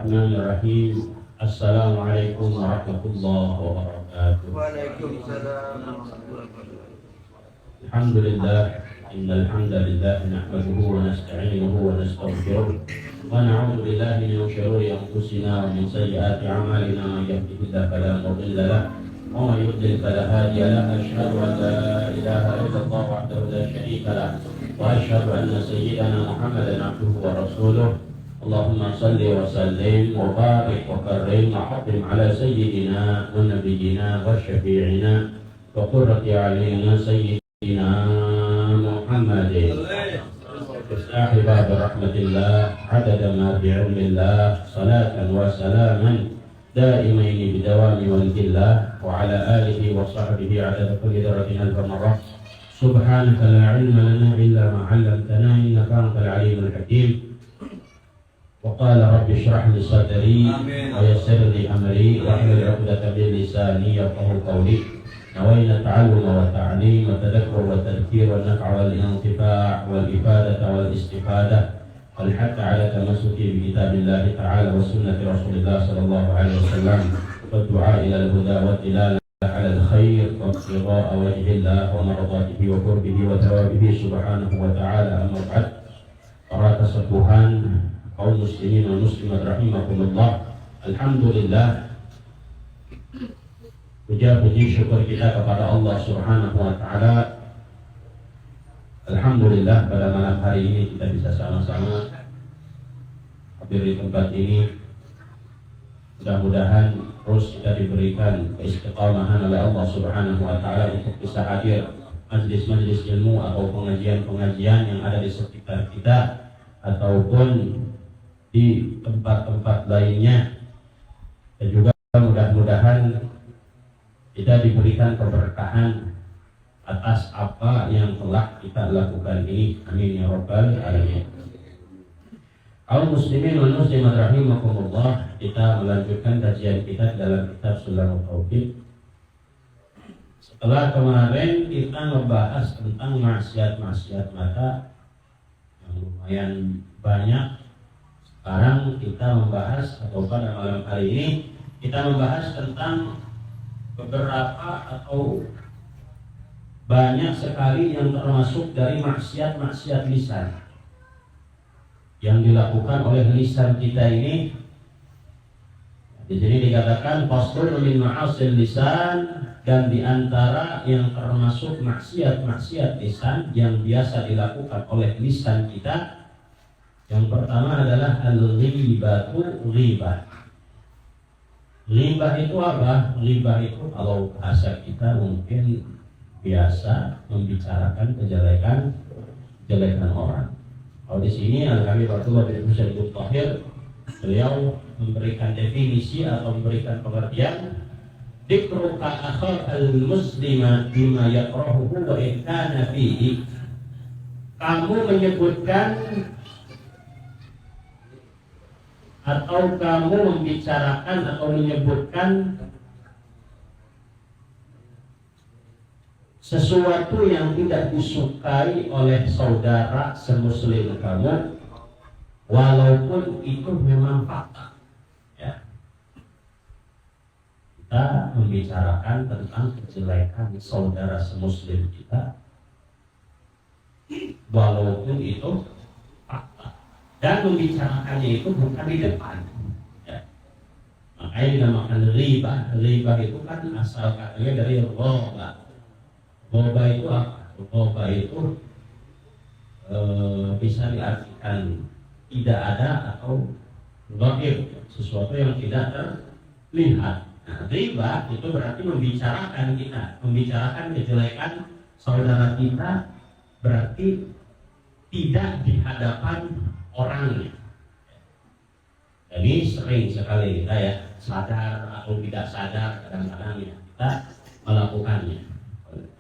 Bismillahirrahmanirrahim. Assalamualaikum warahmatullahi wabarakatuh. Waalaikumsalam warahmatullahi wabarakatuh. Alhamdulillah, innal hamdalillah nahmaduhu wa nasta'inuhu wa nastaghfiruh wa na'udzu billahi min shururi anfusina wa min sayyiati a'malina. Man yahdihillahu fala mudilla lahu wa man yudlil fala hadiya lahu. Asyhadu an la ilaha illallah wahdahu la syarika lahu wa asyhadu anna sayyidana Muhammadan abduhu wa rasuluh. Allahumma salli wa sallim wa barik wa karrim wa hatim ala sayyidina wa nabiyyina wa syafi'ina wa qurrati a'yunina sayyidina Muhammadin Ustahi bab rahmatillah adada ma bi'ilmillah salatan wa salaman daimaini bidawami walillah wa ala alihi wa sahbihi adada kulli daratin alfa marrah. Subhanaka la ilma lana illa ma 'allamtana innaka antal alimul hakim. وقال رب اشرح لي صدري ويسر لي امري واحلل عقدة من لساني يفقهوا قولي. نوينا التعلم والتعليم والتذكر والتذكير والنفع والانتفاع والافادة والاستفادة والحث على تمسك بكتاب الله تعالى وسنة رسول الله صلى الله عليه وسلم والدعاء الى الهدى والدلالة على الخير وابتغاء وجه الله ومرضاته وقربه وثوابه سبحانه وتعالى. أما بعد, para kesepuhan kaum muslimin dan muslimat rahimakumullah, alhamdulillah, puja-puji syukur kita kepada Allah Subhanahu wa taala. Alhamdulillah, pada malam hari ini kita bisa sama-sama hadir di tempat ini. Mudah-mudahan terus kita diberikan keistiqamahan oleh Allah Subhanahu wa taala untuk bisa hadir majlis-majlis ilmu atau pengajian-pengajian yang ada di sekitar kita ataupun di tempat-tempat lainnya, dan juga mudah-mudahan kita diberikan keberkahan atas apa yang telah kita lakukan ini. Amin ya rabbal alamin. Kaum muslimin wal muslimat rahimakumullah, kita melanjutkan kajian kita dalam kitab Sulamul Tauhid. Setelah kemarin kita membahas tentang maksiat-maksiat mata yang lumayan banyak, sekarang kita membahas, atau pada malam hari ini kita membahas tentang beberapa atau banyak sekali yang termasuk dari maksiat-maksiat lisan yang dilakukan oleh lisan kita ini. Di sini dikatakan faslun min ma'asil lisan, dan diantara yang termasuk maksiat-maksiat lisan yang biasa dilakukan oleh lisan kita, yang pertama adalah al-ghibatu, ghibah. Ghibah itu apa? Ghibah itu kalau bahasa kita mungkin biasa membicarakan kejelekan orang. Kalau di sini Al-Habib Abdullah bin Husain Al-Tahir, beliau memberikan definisi atau memberikan pengertian, dzikruka akhal al-muslima bima yakrahuhu wa in kana fihi. Kamu menyebutkan atau kamu membicarakan atau menyebutkan sesuatu yang tidak disukai oleh saudara semuslim kamu, walaupun itu memang fakta. Ya. Kita membicarakan tentang kejelekan saudara semuslim kita, walaupun itu fakta. Dan membicarakannya itu bukan di depan, ya. Makanya dinamakan ghibah. Ghibah itu kan asal katanya dari ghoba. Ghoba itu apa? Ghoba itu bisa diartikan tidak ada atau ghaib, sesuatu yang tidak terlihat. Nah, ghibah itu berarti membicarakan kita, membicarakan kejelekan saudara kita, berarti tidak di hadapan orangnya. Jadi sering sekali kita ya, sadar atau tidak sadar, kadang-kadang ya kita melakukannya.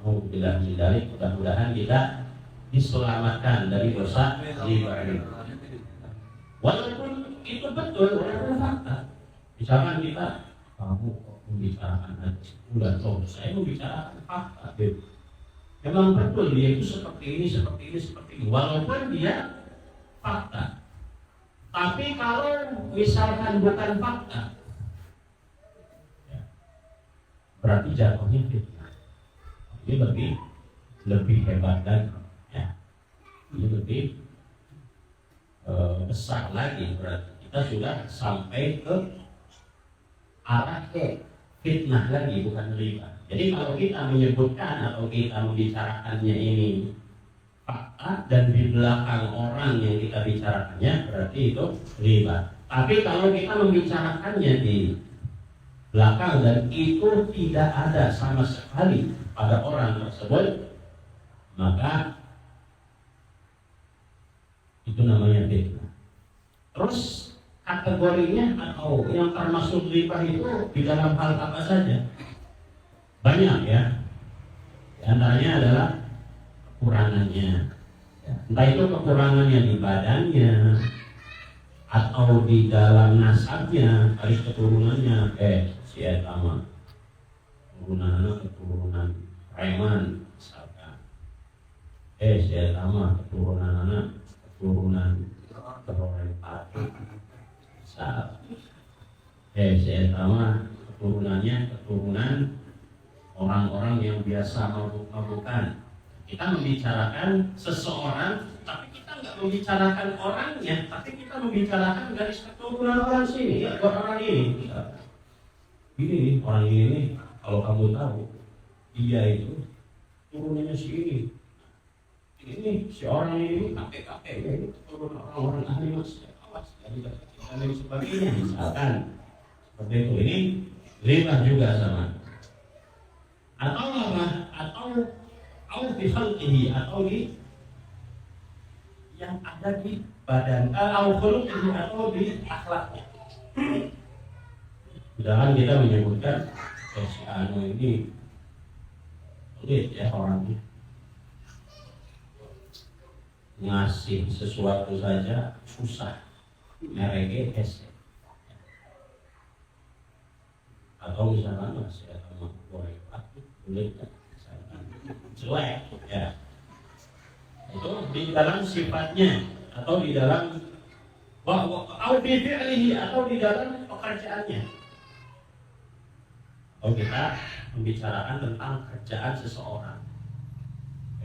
Alhamdulillah, mudah-mudahan kita diselamatkan dari dosa ghibah ini. Walaupun itu betul, walaupun fakta. Misalkan kita, kamu membicarakan aja bulan, saya membicarakan fakta. Memang betul dia itu seperti ini, walaupun dia fakta. Tapi kalau misalkan bukan fakta, ya, berarti jatuhnya fitnah. Ini lebih hebat lagi, ya. Ini lebih besar lagi. Berarti kita sudah sampai ke arah ke fitnah lagi, bukan riba. Jadi kalau kita menyebutkan atau kita membicarakannya ini fakta dan di belakang orang yang kita bicarakannya, berarti itu riba. Tapi kalau kita membicarakannya di belakang dan itu tidak ada sama sekali pada orang tersebut, maka itu namanya fitnah. Terus kategorinya atau yang termasuk riba itu di dalam hal apa saja? Banyak ya. Di antaranya adalah kekurangannya, entah itu kekurangannya di badannya atau di dalam nasabnya, garis keturunannya, si etama keturunan preman misalkan, si etama keturunan teroreng pati misal, si etama keturunan orang-orang yang biasa mabuk-mabukan. Kita membicarakan seseorang, tapi kita nggak membicarakan orangnya, tapi kita membicarakan garis keturunan orang sini, ya, orang ini. Ini orang ini, kalau kamu tahu, dia itu turunannya si ini si orang ini kakek ini turun orang-orang ahli mas, awas dan lain sebagainya, misalkan seperti itu. Ini riba juga sama. Atau apa? Atau di khalqihi, atau di yang ada di badan, atau di akhlaknya. Misalkan kita menyebutkan si anu ini pelit ya orangnya, ngasih sesuatu saja susah, mereka atau misalkan masih ada goreng kulit jelek, ya itu di dalam sifatnya atau di dalam atau di dalam pekerjaannya. Kalau kita membicarakan tentang kerjaan seseorang,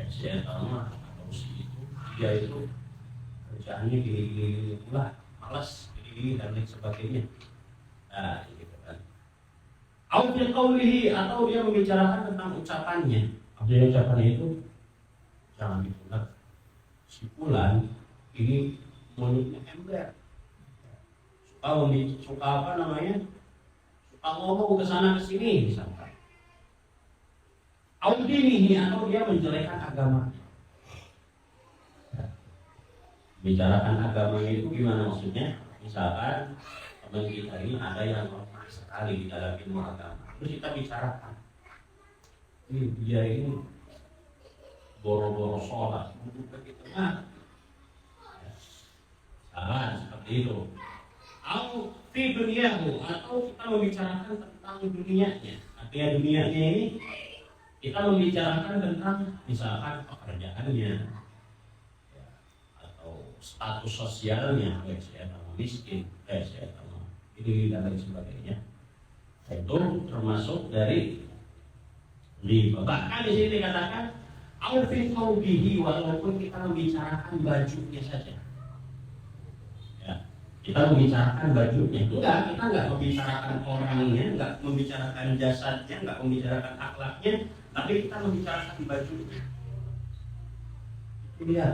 si etama atau si itu, dia itu kerjaannya gini pula, malas gini dan lain sebagainya. Nah, gitu kan. Atau dia membicarakan tentang ucapannya. Maksudnya ucapannya itu jangan dibuat si fulan ini mulutnya ember, suka apa namanya, suka ngomong ke sana ke sini misalkan. Atau dia menjelekkan agama. Bicarakan agamanya itu gimana maksudnya? Misalkan teman kita ini ada yang lemah sekali di dalam ilmu agama, terus kita bicarakan, dia ini boro-boro sholat, duduk di tengah, salah seperti itu. Atau di duniamu, atau kita membicarakan tentang dunianya. Artinya dunianya ini kita membicarakan tentang misalkan pekerjaannya, atau status sosialnya, sama miskin, sama ini dan lain sebagainya. Itu termasuk dari riba. Bahkan di sini dikatakan aufin bihi, walaupun kita membicarakan bajunya saja. Ya, kita membicarakan bajunya. Enggak, kita enggak membicarakan orangnya, enggak membicarakan jasadnya, enggak membicarakan akhlaknya, tapi kita membicarakan bajunya. Itu dia.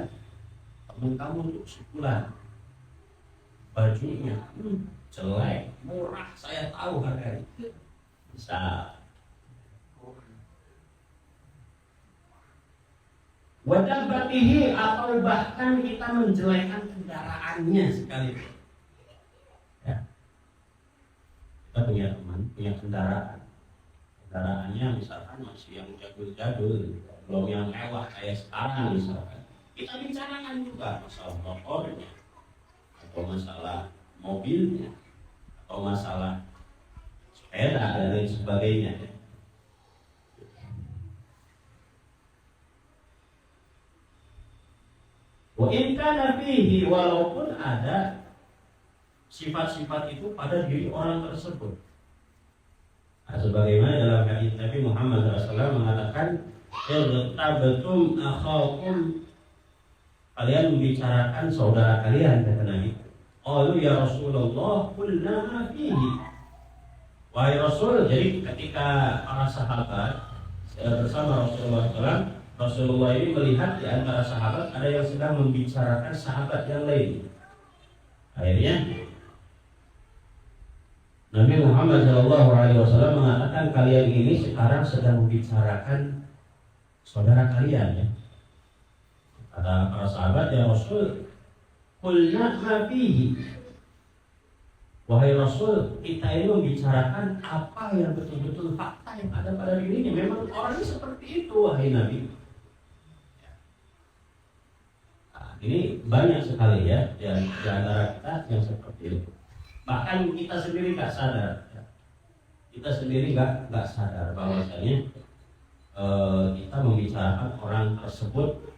Teman kamu untuk sebulan bajunya jelek, murah, saya tahu harganya. Bisa. Wadabatihi, atau bahkan kita menjelekkan kendaraannya sekalipun. Ya. Kita punya teman, punya kendaraannya misalkan masih yang jadul-jadul, belum yang mewah kayak sekarang misalkan. Kita bicarakan juga masalah motornya, atau masalah mobilnya, atau masalah sepeda dan lain sebagainya. Wa in kana fihi, walaupun ada sifat-sifat itu pada diri orang tersebut. Nah, sebagaimana dalam hadis Nabi Muhammad SAW mengatakan, "Irtabtum akhakum," kalian membicarakan saudara kalian, kata Nabi. Qalu ya Rasulullah, qulna ma fihi. Wahai Rasul, jadi ketika para sahabat bersama Rasulullah SAW, Rasulullah ini melihat di antara sahabat ada yang sedang membicarakan sahabat yang lain. Akhirnya Nabi Muhammad SAW mengatakan, kalian ini sekarang sedang membicarakan saudara kalian, ya. Kata para sahabat, ya Rasul, qulna ma fihi. Wahai Rasul, kita ini membicarakan apa yang betul-betul fakta yang ada pada dirinya. Memang orangnya seperti itu, wahai Nabi. Nah, ini banyak sekali ya di antara kita yang seperti itu. Bahkan kita sendiri nggak sadar. Kita sendiri nggak sadar bahwasanya kita membicarakan orang tersebut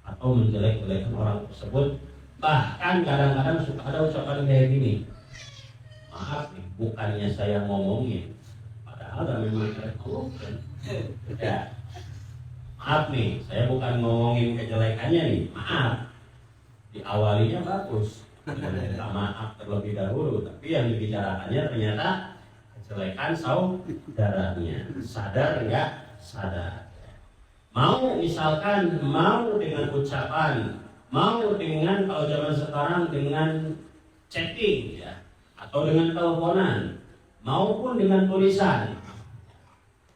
atau menjelek-jelekan orang tersebut. Bahkan kadang-kadang suka ada ucapan kayak gini, maaf nih, bukannya saya ngomongin, padahal dan memang saya ngomongin. Ya, maaf nih, saya bukan ngomongin kejelekannya nih, maaf. Diawalinya bagus, minta maaf terlebih dahulu, tapi yang dibicarakannya ternyata kejelekan saudaranya. Sadar nggak? Sadar. Mau misalkan mau dengan ucapan, mau dengan kalau zaman sekarang dengan chatting ya, atau dengan teleponan, maupun dengan tulisan,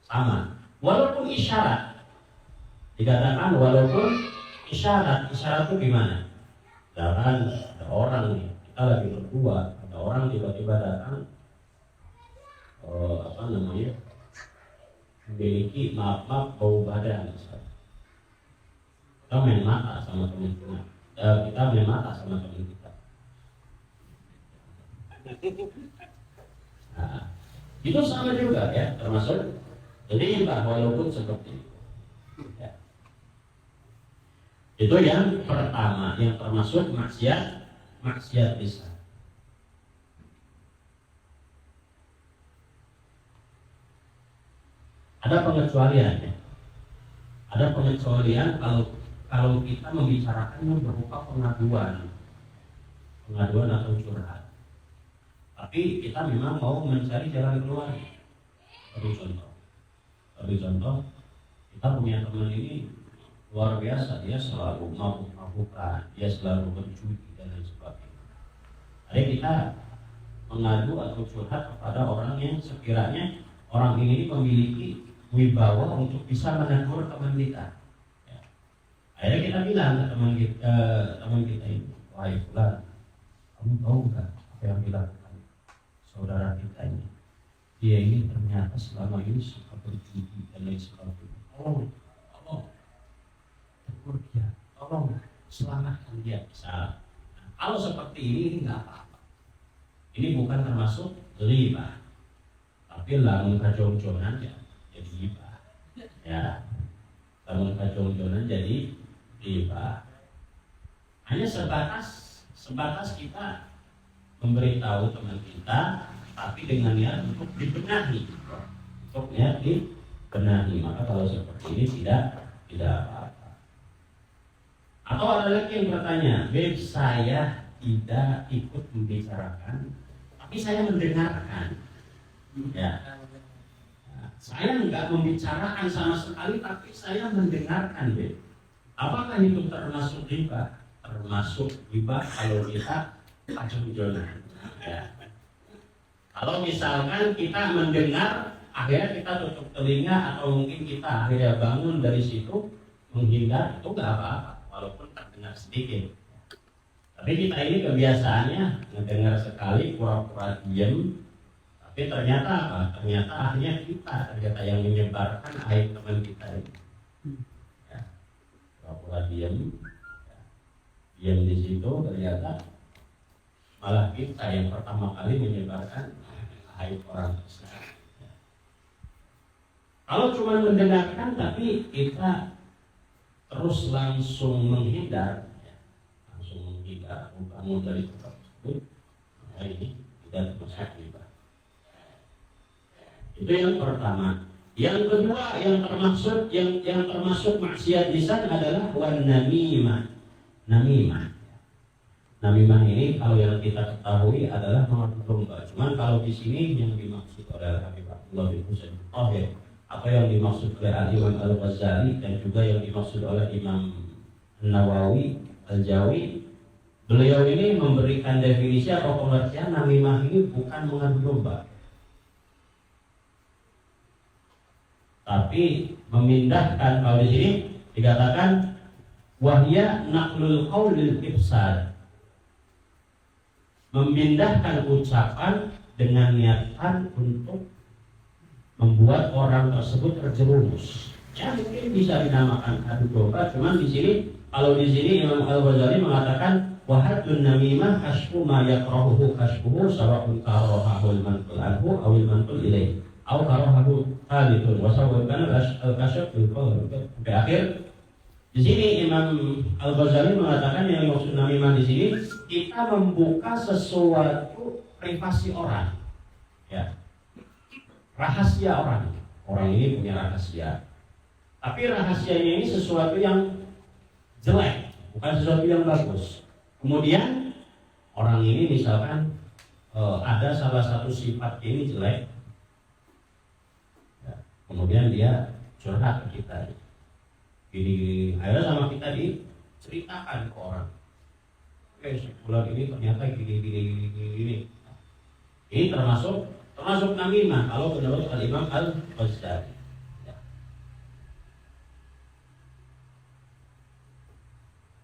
sama. Walaupun isyarat, dikatakan walaupun isyarat itu gimana? Jangan ada orang nih, kita lagi berdua, ada orang tiba-tiba datang, memiliki maaf bau badan. Kita main mata sama teman kita, kita main mata sama teman kita. Nah, itu sama juga ya, termasuk jadi walaupun seperti itu. Ya. Itu yang pertama, yang termasuk maksiat lisan. Ada pengecualian ya. Ada pengecualian kalau kita membicarakannya berupa pengaduan atau curhat. Tapi kita memang mau mencari jalan keluar. Bagi contoh, kita punya teman ini luar biasa, dia selalu mabuk-mabukan, dia selalu berjudi dan lain sebagainya. Jadi kita mengadu atau curhat kepada orang yang sekiranya orang ini memiliki wibawa untuk bisa menegur teman kita. Ya. Akhirnya kita bilang ke teman kita ini, wahai fulan, kamu tahu nggak apa yang dilakukan saudara kita ini? Dia ini ternyata selama ini suka berjudi dan lain sebagainya. Tolong, tegur dia, tolong selamatkan dia. Salah. Nah, kalau seperti ini nggak apa-apa. Ini bukan termasuk riba, tapi lamun kacau-kacauan ya jadi riba. Ya, lamun kacau-kacauan jadi riba. Hanya sebatas kita memberitahu teman kita, tapi dengan niat untuk dibenahi, maka kalau seperti ini tidak apa-apa. Atau ada lagi yang bertanya, Beb, saya tidak ikut membicarakan, tapi saya mendengarkan. Ya, saya enggak membicarakan sama sekali, tapi saya mendengarkan, Beb. Apakah itu termasuk riba? Termasuk riba kalau kita kacau-kacauan. Ya. Kalau misalkan kita mendengar, akhirnya kita tutup telinga atau mungkin kita akhirnya bangun dari situ menghindar, itu nggak apa-apa, walaupun terdengar sedikit. Tapi kita ini kebiasaannya mendengar sekali pura-pura diam, tapi ternyata apa? Ternyata akhirnya kita yang menyebarkan aib teman kita ini. Ya. Pura-pura diam di situ, ternyata malah kita yang pertama kali menyebarkan aib orang tersebut. Kalau cuma mendengarkan tapi kita terus langsung menghindar, bangun dari tempat tersebut, ini tidak termasuk riba. Itu yang pertama. Yang kedua yang termasuk maksiat lisan adalah wan namimah. Namimah ini kalau yang kita ketahui adalah mengadu domba. Cuman kalau di sini yang dimaksud oleh Habib Abdullah bin Husain Tahir, apa yang dimaksud oleh Imam Al-Ghazali dan juga yang dimaksud oleh Imam Nawawi Al-Jawi, beliau ini memberikan definisi atau pengertian namimah ini bukan mengadu domba, tapi memindahkan. Kalau di sini dikatakan wahya naqlul qaulil ifsad, memindahkan ucapan dengan niatan untuk membuat orang tersebut terjerumus. Ya mungkin bisa dinamakan adu domba, cuman di sini kalau di sini Imam Al-Ghazali mengatakan wahadun namimah kasfu ma yakrahuhu kasfuhu sawa'un karahahul manqul anhu awil manqul ilaih aw karahahu hadithun wa sawa'un kana al-kasyaf bil qawl. Sampai akhir. Di sini Imam Al-Ghazali mengatakan yang maksud namimah di sini kita membuka sesuatu privasi orang, ya, rahasia orang. Orang ini punya rahasia, tapi rahasianya ini sesuatu yang jelek, bukan sesuatu yang bagus. Kemudian orang ini misalkan ada salah satu sifat ini jelek, ya, kemudian dia curhat ke kita. Gini, akhirnya sama kita diceritakan ke orang. Oke, sebulan ini ternyata gini. Ini termasuk namimah kalau menurut Al-Imam Al-Ghazali. Ya.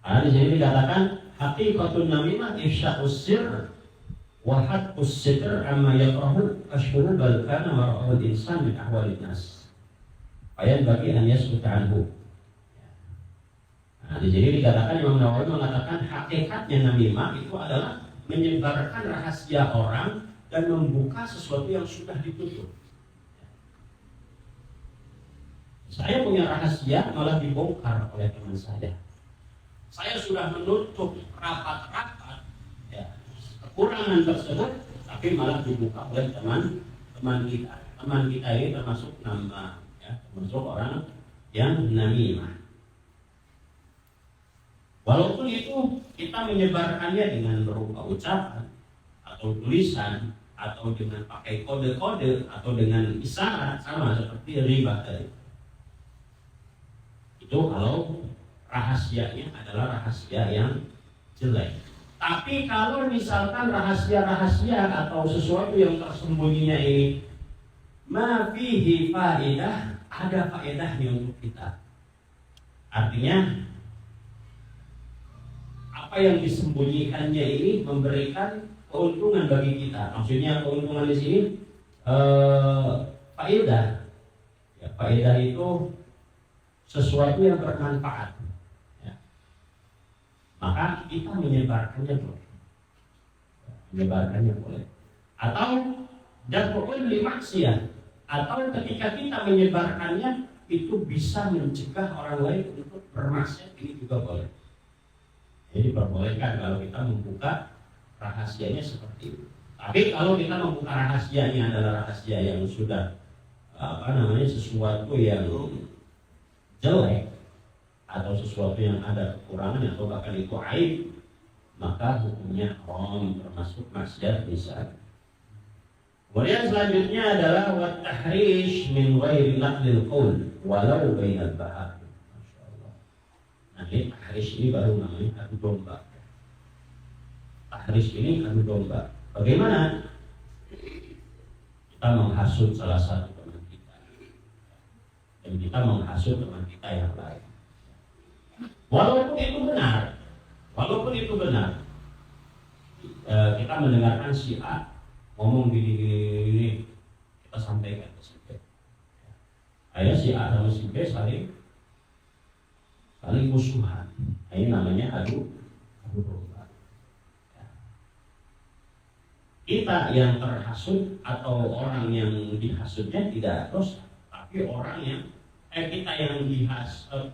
Karena di sini dikatakan haqiqatun namimah ifsya'us sirr wa hatqus sitr amma yakrahu ashhuru bal kana mar'ul insan min ahwalin nas. Ayat bagi an yaskuta anhu. Nah, di sini dikatakan Imam Nawawi mengatakan hakikatnya namimah itu adalah menyebarkan rahasia orang dan membuka sesuatu yang sudah ditutup. Saya punya rahasia malah dibongkar oleh teman saya. Saya sudah menutup rapat-rapat, ya, kekurangan tersebut, tapi malah dibuka oleh teman kita. Teman kita ini termasuk nama, ya, termasuk orang yang namimah. Walaupun itu kita menyebarkannya dengan berupa ucapan atau tulisan atau dengan pakai kode-kode atau dengan isyarat, sama seperti riba tadi. Itu kalau rahasianya adalah rahasia yang jelek. Tapi kalau misalkan rahasia-rahasia atau sesuatu yang tersembunyinya ini ma fihi faedah, ada faedahnya untuk kita. Artinya apa yang disembunyikannya ini memberikan keuntungan bagi kita. Maksudnya keuntungan di sini faedah. Ya, faedah itu sesuatu yang bermanfaat. Ya. Maka kita menyebarkannya boleh. Atau daf'un li maksiat. Atau ketika kita menyebarkannya itu bisa mencegah orang lain untuk bermaksiat, ini juga boleh. Jadi diperbolehkan kalau kita membuka rahasianya seperti itu. Tapi kalau kita membuka rahasianya adalah rahasia yang sudah sesuatu yang jelek atau sesuatu yang ada kekurangan atau bahkan itu aib, maka hukumnya haram, termasuk maksiat lisan. Kemudian selanjutnya adalah wat tahrish min ghairi naqlil qaul walau bainal bahar. Nah, ini tahrish ini baru namanya adu domba. Tahrish ini adu domba. Bagaimana? Kita menghasut salah satu teman kita dan kita menghasut teman kita yang lain. Walaupun itu benar, kita mendengarkan si A ngomong gini, kita sampaikan ke si B. Akhirnya si A sama si B saling musuhan. Ini namanya adu domba. Kita yang terhasut atau orang yang dihasutnya tidak dosa, tapi orang yang kita yang dihasut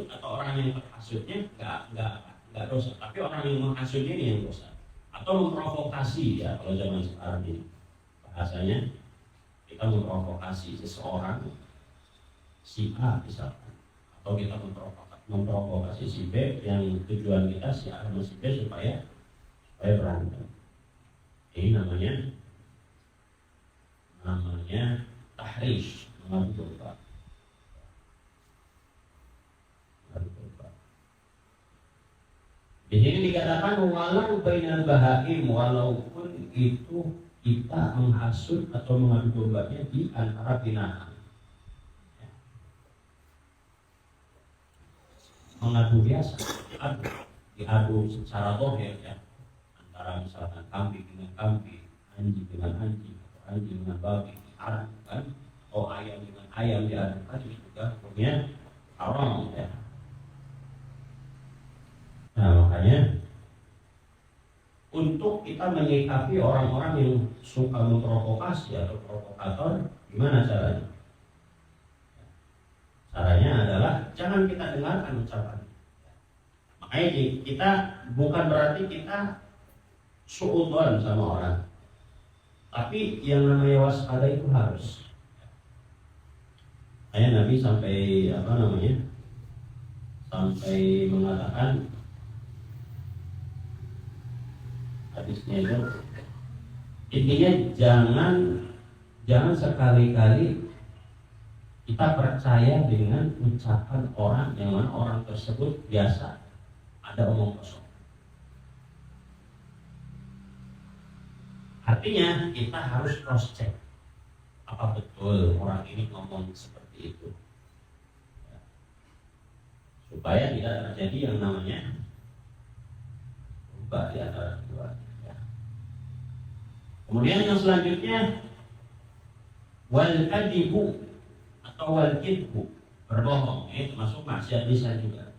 atau orang yang terhasutnya nggak dosa, tapi orang yang menghasutnya ini yang dosa. atau memprovokasi ya kalau zaman sekarang ini bahasanya, kita memprovokasi seseorang si A misalkan, atau kita memprovokasi si B yang tujuan kita si A sama si B supaya berantem. Ini namanya tahrish, mengadu domba. Di sini dikatakan walau bainal bahaim, walaupun itu kita menghasut atau mengadu dombanya di antara binatang. Mengadu biasa, diadu secara dohir ya, antara misalkan kambing dengan kambing, anjing dengan anjing, atau anjing dengan babi, diadu kan, atau ayam dengan ayam diadukan, itu juga hukumnya haram ya. Nah makanya untuk kita menyikapi orang-orang yang suka memprovokasi atau provokator, gimana caranya? Caranya adalah jangan kita dengarkan ucapan. Makanya kita bukan berarti kita suudzon sama orang, tapi yang namanya waspada itu harus. Kayak Nabi sampai sampai mengatakan hadisnya itu, intinya jangan sekali-kali kita percaya dengan ucapan orang yang mana orang tersebut biasa ada omong kosong. Artinya kita harus cross check apa betul orang ini ngomong seperti itu, ya. Supaya tidak terjadi yang namanya ubah di antara kedua. Ya. Kemudian yang selanjutnya wal kadibu atau wal kidbu, berbohong. Ini termasuk maksiat lisan juga.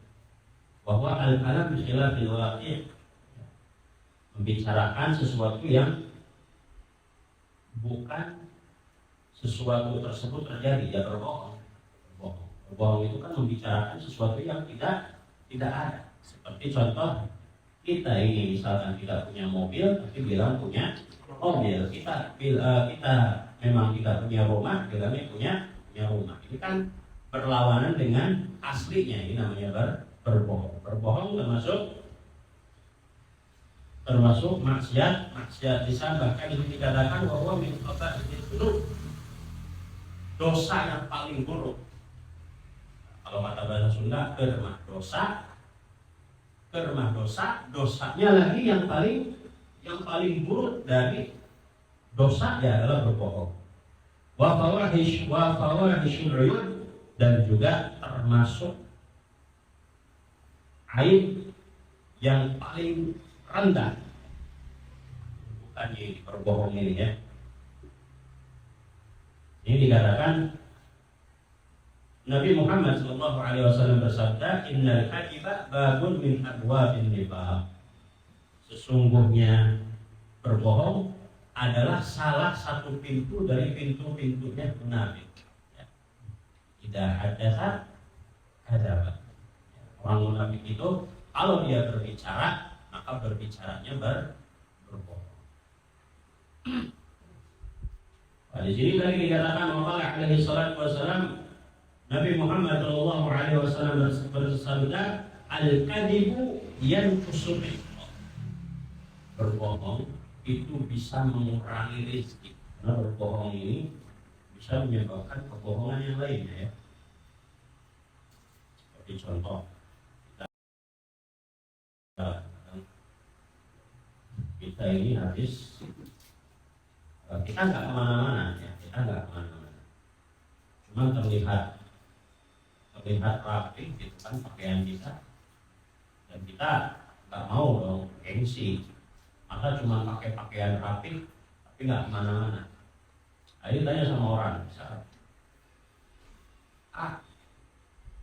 Bahwa al-kalam bikhilafil waqi', membicarakan sesuatu yang bukan sesuatu tersebut terjadi, ya berbohong. Berbohong itu kan membicarakan sesuatu yang tidak ada. Seperti contoh, kita ini misalkan tidak punya mobil tapi bilang punya mobil. Kita memang tidak punya rumah, bilangnya punya rumah. Ini kan berlawanan dengan aslinya. Ini namanya berbohong. Berbohong termasuk maksiat lisan. Bahkan ini dikatakan bahwa min qaba'ihid dzunub, dosa yang paling buruk. Kalau kata bahasa Sunda, kermah dosa, dosanya lagi yang paling buruk dari dosa ya adalah berbohong. Wa fawahisyul uyub, dan juga termasuk aib yang paling rendah. Bukan ini berbohong ini ya. Ini dikatakan Nabi Muhammad SAW bersabda, innal kadhiba babun min abwabin nifaq. Sesungguhnya berbohong adalah salah satu pintu dari pintu-pintunya munafik. Tidak ada kadzaba. Orang munafik itu kalau dia berbicara, maka berbicaranya berbohong. Nah, di sini lagi dikatakan Muhammad alaihi salatu wasallam, Nabi Muhammad sallallahu alaihi wasallam bersabda, al-kadibu yanqusul rizq. Berbohong itu bisa mengurangi rezeki. Karena berbohong ini bisa menyebabkan kebohongan yang lainnya ya. Seperti contoh, kita ini habis, kita nggak kemana-mana ya, cuma terlihat rapi gitu kan pakaian kita, dan kita nggak mau dong gengsi, maka cuma pakai pakaian rapi tapi nggak kemana-mana. Ayo tanya sama orang, misalnya,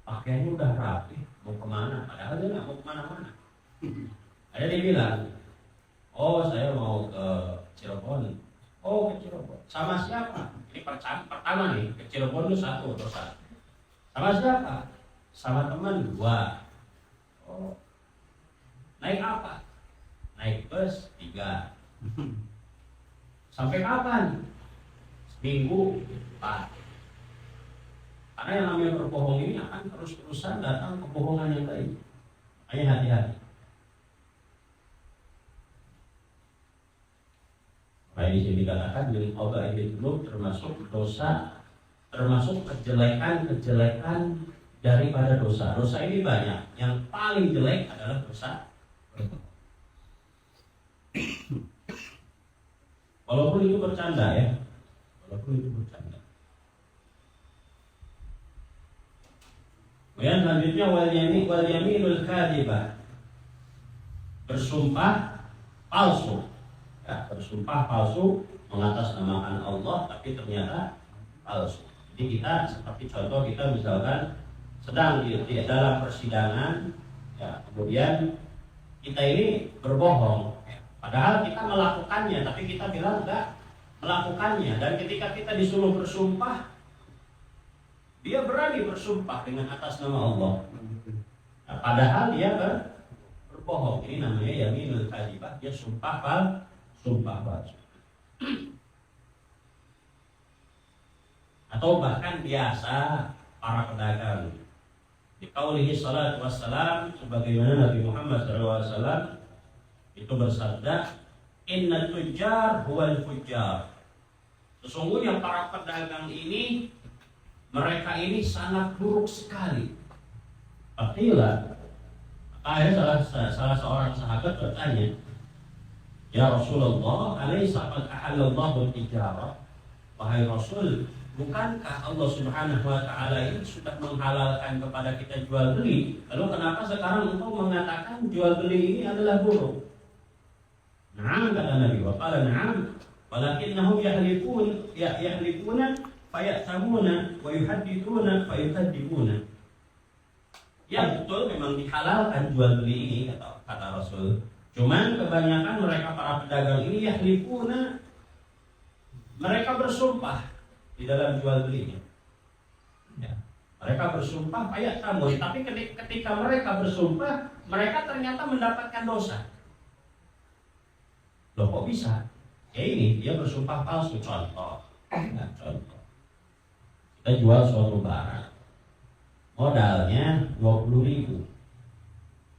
pakaiannya udah rapi, mau kemana? Padahal dia nggak mau kemana-mana. Ada dia bilang, oh saya mau ke Cirebon. Oh ke Cirebon. Sama siapa? Ini pertama nih, ke Cirebon itu satu dosa. Sama siapa? Sama teman 2. Oh. Naik apa? naik bus 3. Sampai kapan? Seminggu 4. Karena yang namanya berbohong ini akan terus-terusan datang kebohongan yang lain. Makanya hati-hati. Makanya di sini dikatakan min qabaihil dzunub, termasuk dosa, termasuk kejelekan-kejelekan daripada dosa. Dosa ini banyak. Yang paling jelek adalah dosa berbohong. Walaupun itu bercanda ya. Walaupun itu bercanda. Kemudian selanjutnya wal yaminul kadzibah. Bersumpah palsu. Ya, bersumpah palsu mengatasnamakan Allah tapi ternyata palsu. Jadi kita seperti contoh, kita misalkan sedang di dalam persidangan, ya, kemudian kita ini berbohong, padahal kita melakukannya, tapi kita bilang enggak melakukannya. Dan ketika kita disuruh bersumpah, dia berani bersumpah dengan atas nama Allah, nah, padahal dia berbohong. Ini namanya yaminul kadzibah, dia sumpah palsu. Atau bahkan biasa para pedagang, di qaulihi salatu wassalam, sebagaimana Nabi Muhammad SAW itu bersabda, inna tujjar huwal fujjar. Sesungguhnya para pedagang ini, mereka ini sangat buruk sekali. Faqila, akhirnya salah seorang sahabat bertanya, ya Rasulullah, alaysa qad ahallallahu al-tijarah? Wahai Rasul, bukankah Allah Subhanahu wa taala ini sudah menghalalkan kepada kita jual beli? Lalu kenapa sekarang engkau mengatakan jual beli ini adalah buruk? Na'am, kata Nabi. Wa qala na'am, walakinnahum yahlifuna fayatamuna wa yuhaddithuna fayukadzibuna. Ya betul, memang dihalalkan jual beli ini, kata Rasul. Cuman kebanyakan mereka para pedagang ini yahlifuna, mereka bersumpah di dalam jual belinya. Ya, mereka bersumpah fayatamuna, tapi ketika mereka bersumpah, mereka ternyata mendapatkan dosa. Loh kok bisa? Ya ini, dia bersumpah palsu. Contoh. Kita jual suatu barang, modalnya 20.000,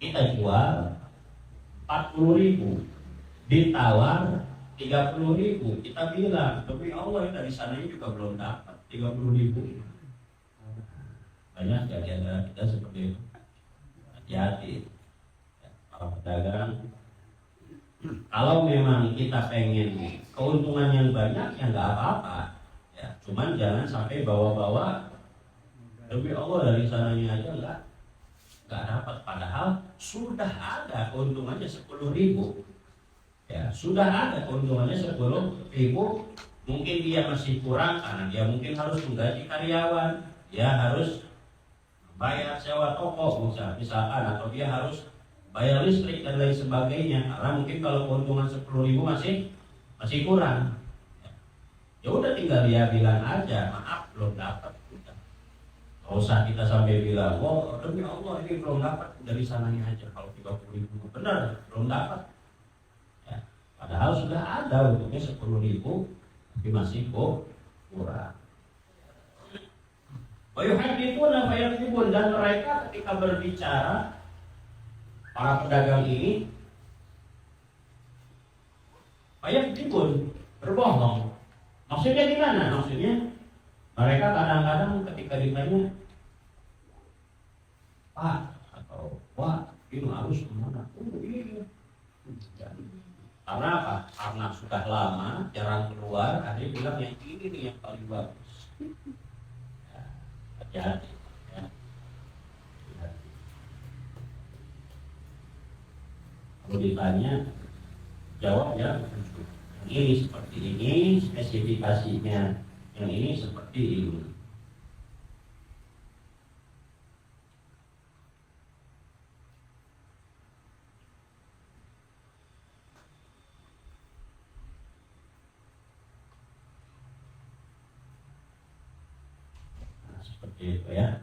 kita jual 40.000, ditawar 30.000, kita bilang, tapi Allah dari sananya juga belum dapat 30.000. Banyak ya di antara kita seperti itu. Hati-hati, para pedagang. Kalau memang kita pengen keuntungan yang banyak, ya nggak apa-apa. Ya, cuman jangan sampai bawa-bawa. Demi Allah dari sananya aja nggak dapat. Padahal sudah ada keuntungannya 10.000. Ya, sudah ada keuntungannya 10.000. Mungkin dia masih kurang karena dia mungkin harus menggaji karyawan, dia harus bayar sewa toko misalkan, atau dia harus bayar listrik dan lain sebagainya. Karena mungkin kalau keuntungan 10.000 masih kurang. Ya udah tinggal dia bilang aja, maaf belum dapat. Gak usah kita sampai bilang, oh demi Allah ini belum dapat, dari sananya aja. Kalau 30.000 benar belum dapat. Ya, padahal sudah ada untuknya 10.000, tapi masih kurang. Wayuhadithuna fayakdzibun, dan mereka ketika berbicara, para pedagang ini fayakdzibun, berbohong. Maksudnya gimana? Maksudnya mereka kadang-kadang ketika ditanya, Pak atau Wah, ini harus kemana? Ini. Karena apa? Karena sudah lama jarang keluar, akhirnya bilang yang ini nih yang paling bagus. Ya, hati-hati. Ya. Kalau ditanya, jawab ya. Ini seperti ini, spesifikasinya. Yang ini seperti ini. Nah, seperti itu ya.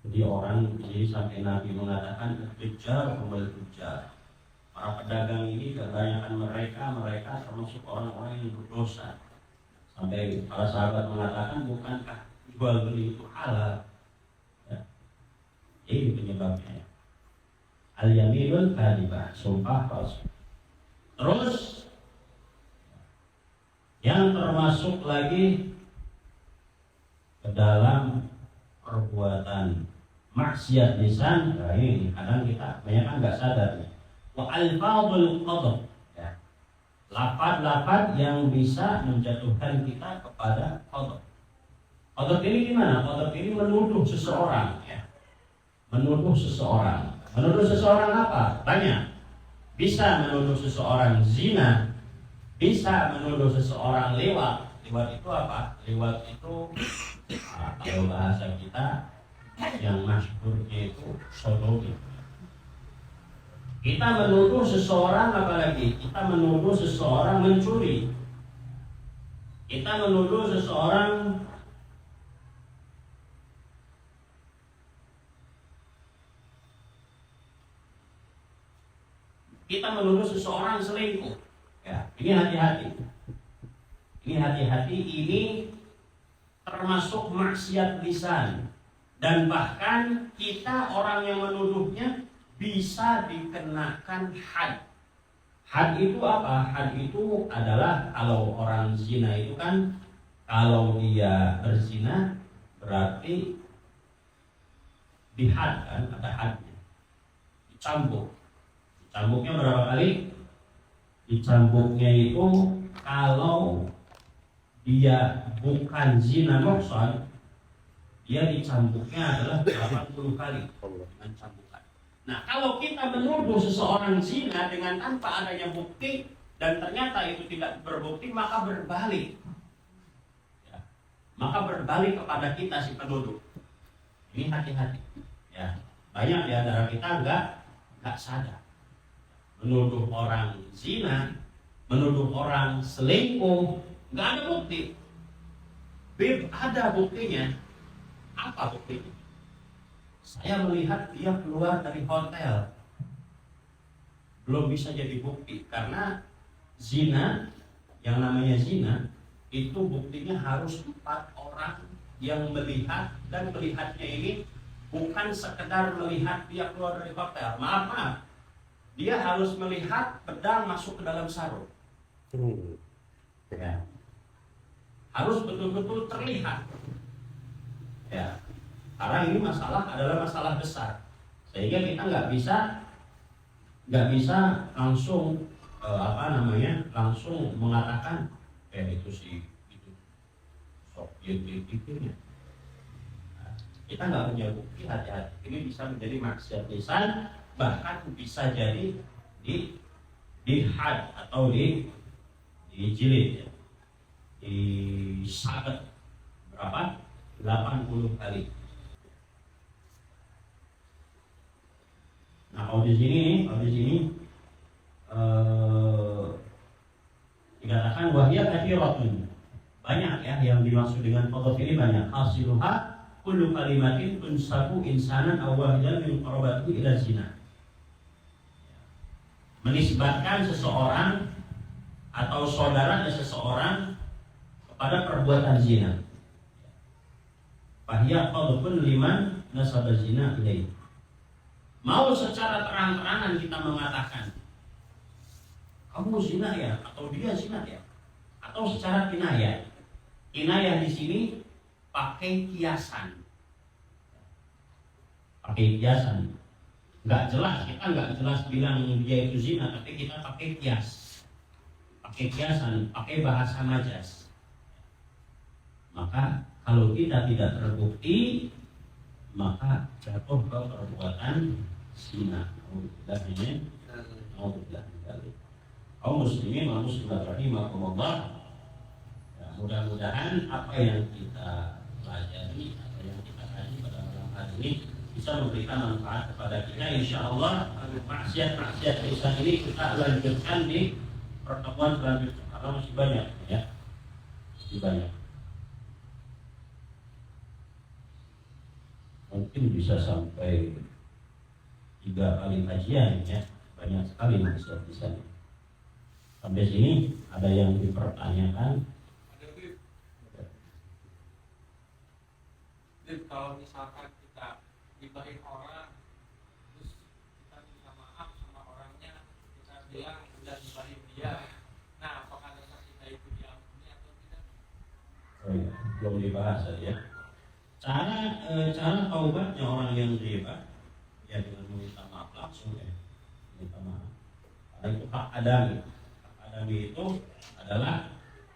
Jadi orang, jadi sampai Nabi mengatakan tujar kembali tujar. para pedagang ini kebanyakan mereka termasuk orang-orang yang berdosa. Sampai para sahabat mengatakan, bukankah jual beli itu halal? Ya. Ini penyebabnya. Al-yaminul kadhibah, sumpah palsu. Terus yang termasuk lagi ke dalam perbuatan maksiat lisan, nah ini kadang kita banyak kan nggak sadar nih. Wa alfadul qadab, ya. Lafaz-lafaz yang bisa menjatuhkan kita kepada qadab. Qadab ini gimana? Qadab ini menuduh seseorang, ya. Menuduh seseorang. Menuduh seseorang apa? Banyak. Bisa menuduh seseorang zina, bisa menuduh seseorang lewat. Lewat itu apa? Lewat itu kalau bahasa kita yang masyhurnya itu sodomi. Kita menuduh seseorang, apalagi kita menuduh seseorang mencuri. Kita menuduh seseorang selingkuh. Ya, ini hati-hati. Ini hati-hati, ini termasuk maksiat lisan. Dan bahkan kita orang yang menuduhnya bisa dikenakan had. Had itu apa? Had itu adalah kalau orang zina itu kan, kalau dia berzina berarti dihad kan, ada hadnya. Dicambuk. Dicambuknya berapa kali? Dicambuknya itu kalau dia bukan zina muhsan, dia dicambuknya adalah 80 kali dengan cambukan. Nah, kalau kita menuduh seseorang zina dengan tanpa adanya bukti dan ternyata itu tidak berbukti, maka berbalik. Ya. Maka berbalik kepada kita si penuduh. Ini hati-hati. Ya. Banyak di antara kita nggak sadar. Menuduh orang zina, menuduh orang selingkuh, nggak ada bukti. Ada buktinya. Apa buktinya? Saya melihat dia keluar dari hotel. Belum bisa jadi bukti karena zina, yang namanya zina itu buktinya harus 4 orang yang melihat, dan melihatnya ini bukan sekedar melihat dia keluar dari hotel. Maaf. Dia harus melihat pedang masuk ke dalam sarung. Ya. Harus betul-betul terlihat. Ya, karena ini masalah adalah masalah besar, sehingga kita nggak bisa langsung langsung mengatakan itu sih itu sok itu. Nah, kita nggak punya bukti, hati-hati. Ini bisa menjadi maksiat lisan, bahkan bisa jadi di had atau di jilid, ya. Disabet berapa? 80 kali. Nah, kalau di sini dikatakan wahya kathiratun. Banyak ya yang dimaksud dengan qadhaf ini, banyak. Hasiluha kullu kalimatin tunsabu insanan aw wahidan min qarabatihi ila zina. Menisbatkan seseorang atau saudaranya seseorang kepada perbuatan zina. Fahiyya qadhfun liman nasaba zina ilaihi. Mau secara terang-terangan kita mengatakan kamu zina ya, atau dia zina ya, atau secara kinayah. Kinayah di sini pakai kiasan. Nggak jelas, kita nggak jelas bilang dia itu zina, tapi kita pakai kias, pakai kiasan, pakai bahasa majas. Maka kalau kita tidak terbukti, maka jatuh ke perbuatan zina. Kaum muslimin wa muslimat rahimakumullah. Ya, mudah-mudahan apa yang kita pelajari, apa yang kita kaji pada malam hari ini bisa memberikan manfaat kepada kita. Insyaallah maksiat-maksiat lisan ini kita lanjutkan di pertemuan selanjutnya, karena masih banyak ya. Masih banyak. Mungkin bisa sampai 3 kali kajian ya. banyak sekali manusia di sana. Sampai sini ada yang dipertanyakan? Kalau misalkan kita gibahin orang, terus kita minta maaf sama orangnya, kita bilang udah gibahin dia, nah apakah dosa kita itu diampuni atau tidak? Oh iya, belum dibahas ya. Cara taubatnya orang yang riba ya dengan meminta maaf langsung ya, minta maaf. Karena itu hak adami. Hak adami itu adalah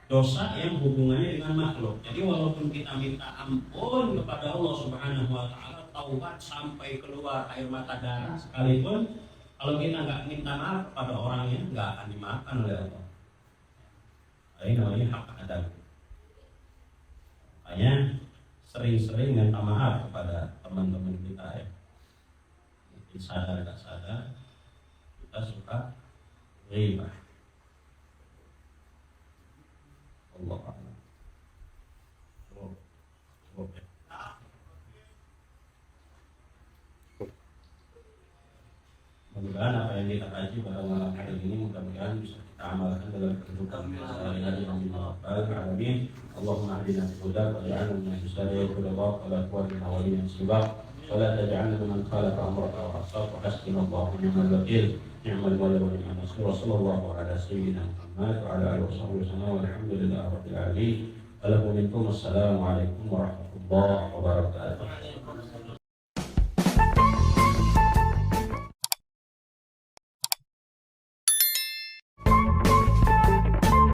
dosa yang hubungannya dengan makhluk. Jadi walaupun kita minta ampun kepada Allah Subhanahu wa taala, taubat sampai keluar air mata darah sekalipun, kalau kita nggak minta maaf kepada orangnya, nggak akan dimaafkan oleh Allah. Ini namanya hak adami. Makanya sering-sering minta maaf kepada teman-teman kita ya. Mungkin sadar nggak sadar kita suka riba. Allah Allah. Mudah-mudahan apa yang kita kaji pada malam hari ini mudah-mudahan bisa kita amalkan dalam kehidupan sehari-hari yang alamin. Allahumma hdina fi hudak wa ja'alna min ahli kulli wa la quwwata illa billah sibaq wa la taj'alna mimman khalafa amraka wa asaf wa hasbuna Allahu wa ni'mal wakeel. Ni'mal mawla wa ni'mal nasir. Wa sallallahu ala sayyidina Muhammad wa ala alihi wa sahbihi wasallam. Walhamdulillahi rabbil alamin. Assalamualaikum warahmatullahi wabarakatuh.